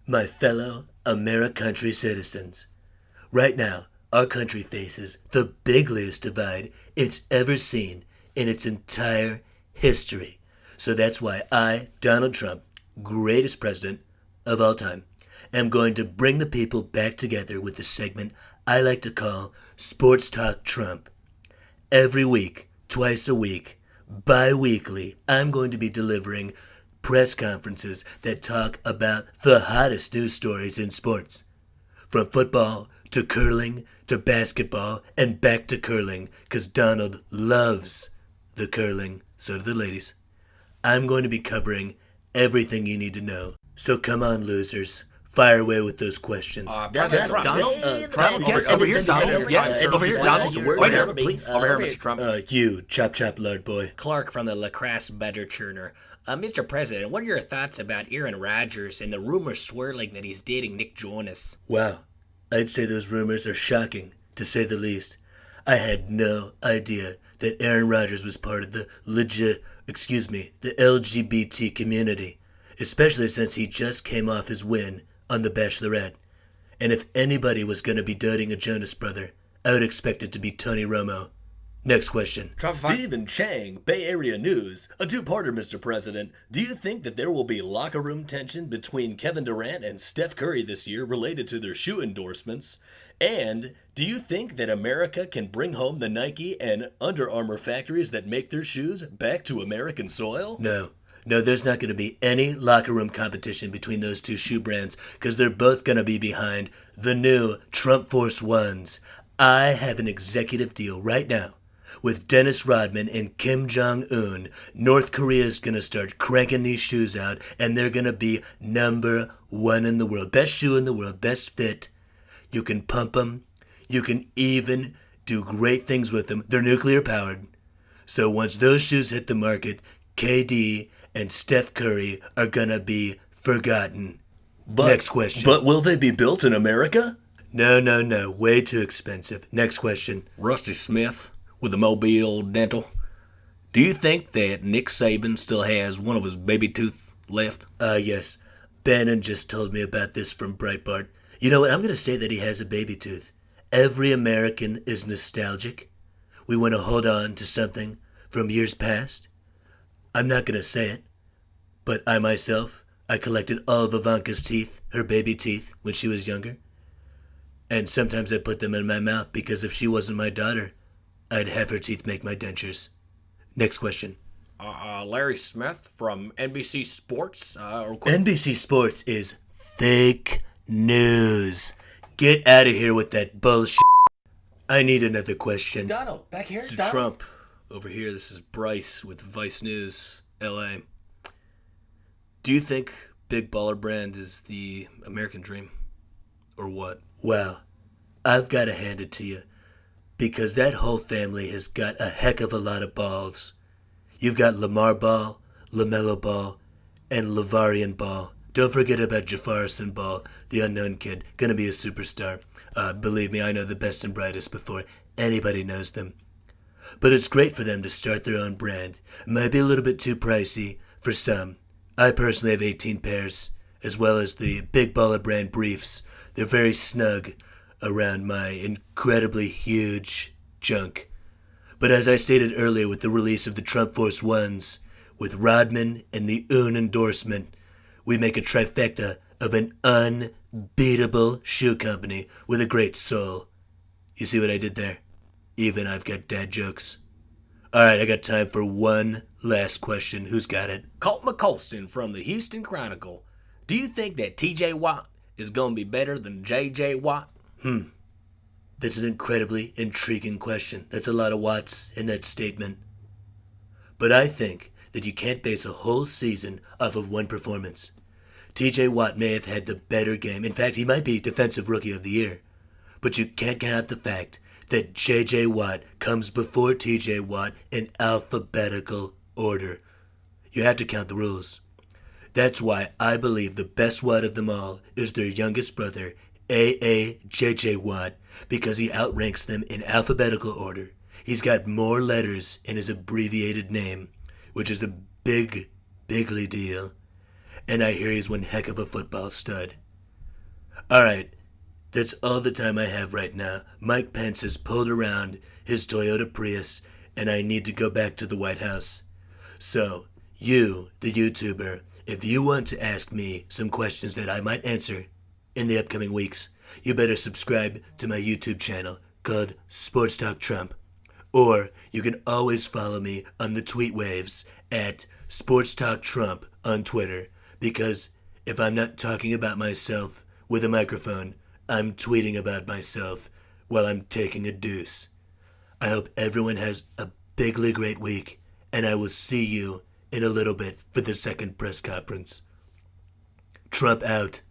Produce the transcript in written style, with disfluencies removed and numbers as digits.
My fellow Americountry citizens, right now our country faces the biggest divide it's ever seen in its entire history. So that's why I, Donald Trump, greatest president of all time, am going to bring the people back together with the segment I like to call Sports Talk Trump. Every week, twice a week, bi weekly, I'm going to be delivering press conferences that talk about the hottest news stories in sports. From football to curling to basketball and back to curling, because Donald loves the curling, so do the ladies. I'm going to be covering everything you need to know. So come on, losers. Fire away with those questions. President Trump. Trump, Yes, over over here, here, Donald. Donald. Yes, over here, Donald. Right here, please. Over here, Mr. Trump. You, chop chop lard boy. Clark from the Lacrosse Better Churner. Mr. President, what are your thoughts about Aaron Rodgers and the rumors swirling that he's dating Nick Jonas? Wow, I'd say those rumors are shocking, to say the least. I had no idea that Aaron Rodgers was part of the the LGBT community, especially since he just came off his win on The Bachelorette. And if anybody was going to be dating a Jonas brother, I would expect it to be Tony Romo. Next question. Stephen Chang, Bay Area News. A two-parter, Mr. President. Do you think that there will be locker room tension between Kevin Durant and Steph Curry this year related to their shoe endorsements? And do you think that America can bring home the Nike and Under Armour factories that make their shoes back to American soil? No, there's not going to be any locker room competition between those two shoe brands because they're both going to be behind the new Trump Force Ones. I have an executive deal right now with Dennis Rodman and Kim Jong-un. North Korea is going to start cranking these shoes out, and they're going to be number one in the world. Best shoe in the world, best fit. You can pump them. You can even do great things with them. They're nuclear powered. So once those shoes hit the market, KD and Steph Curry are going to be forgotten. Next question. But will they be built in America? No. Way too expensive. Next question. Rusty Smith with the Mobile Dental. Do you think that Nick Saban still has one of his baby tooth left? Yes. Bannon just told me about this from Breitbart. You know what? I'm going to say that he has a baby tooth. Every American is nostalgic. We want to hold on to something from years past. I'm not going to say it, but I myself, I collected all of Ivanka's teeth, her baby teeth, when she was younger. And sometimes I put them in my mouth because if she wasn't my daughter, I'd have her teeth make my dentures. Next question. Larry Smith from NBC Sports. NBC Sports is fake news. Get out of here with that bullshit. I need another question. Donald, back here. Mr. Donald. Trump, over here, this is Bryce with Vice News, LA. Do you think Big Baller Brand is the American dream? Or what? Well, I've got to hand it to you. Because that whole family has got a heck of a lot of balls. You've got Lamar Ball, LaMelo Ball, and Lavarian Ball. Don't forget about Jefferson Ball, the unknown kid, gonna be a superstar. Believe me, I know the best and brightest before anybody knows them. But it's great for them to start their own brand. It might be a little bit too pricey for some. I personally have 18 pairs, as well as the Big Baller Brand briefs. They're very snug around my incredibly huge junk. But as I stated earlier with the release of the Trump Force Ones, with Rodman and the Un endorsement, we make a trifecta of an unbeatable shoe company with a great soul. You see what I did there? Even I've got dad jokes. Alright, I got time for one last question. Who's got it? Colt McColston from the Houston Chronicle. Do you think that TJ Watt is going to be better than JJ Watt? That's an incredibly intriguing question. That's a lot of watts in that statement. But I think that you can't base a whole season off of one performance. TJ Watt may have had the better game. In fact, he might be Defensive Rookie of the Year. But you can't count out the fact that JJ Watt comes before TJ Watt in alphabetical order. You have to count the rules. That's why I believe the best Watt of them all is their youngest brother, JJ Watt, because he outranks them in alphabetical order. He's got more letters in his abbreviated name, which is a bigly deal. And I hear he's one heck of a football stud. Alright, that's all the time I have right now. Mike Pence has pulled around his Toyota Prius, and I need to go back to the White House. So, you, the YouTuber, if you want to ask me some questions that I might answer in the upcoming weeks, you better subscribe to my YouTube channel called Sports Talk Trump. Or you can always follow me on the tweet waves at Sports Talk Trump on Twitter, because if I'm not talking about myself with a microphone, I'm tweeting about myself while I'm taking a deuce. I hope everyone has a bigly great week, and I will see you in a little bit for the second press conference. Trump out.